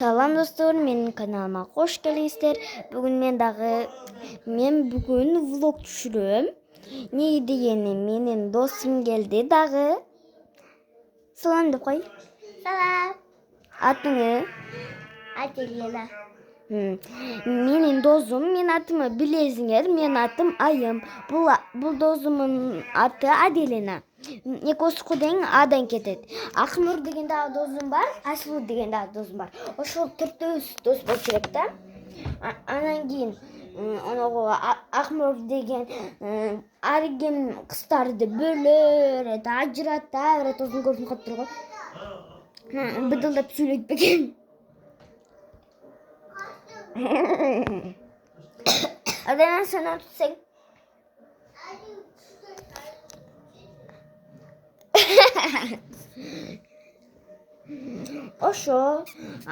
Salam dostlar, benim kanalıma hoş geldinizler. Ben bugün vlog düşürüyorum. Neydi yeni benim dostum geldi dağı. Salam da koy. Salam. Adını. Adelina. Benim dostum, men atımı bilesiniz. Men atım Ayım. Bu dostumun atı Adelina. Ekосы куден адан кетет. Акнур деген дагы досум бар, Асыл деген дагы досум бар. Ошол төртөөбүз дос болуш керек да. Анан кийин анагы Акнур деген аргем кыздарды бөлөр, ажырата берет, озун көрүнүп калып турго. Быдылдап сүйлөтпөген. Адан сен отсең. Ошо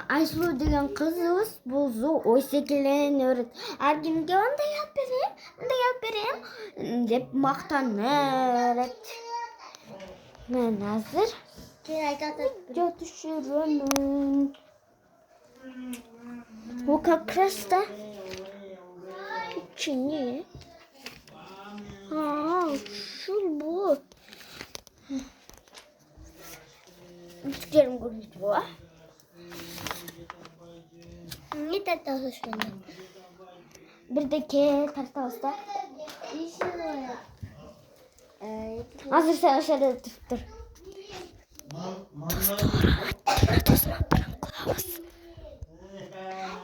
Айсулуу деген кызыбыз болсо ойсекеленип аргимге андай алып берем деп мактанып. Мен азыр видео түшүрөмүн. Вот как раз да. Чини. Шул бу. Üçgenim görünüyor bu. Не татасы шунда. Bir de ke tartağızda. Hazır sen aşağıda dur.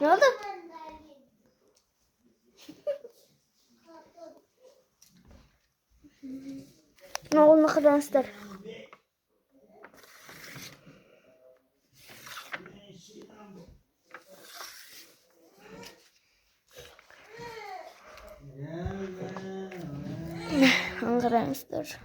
Ne oldu? Ne oldu arkadaşlar? Arkadaşlar.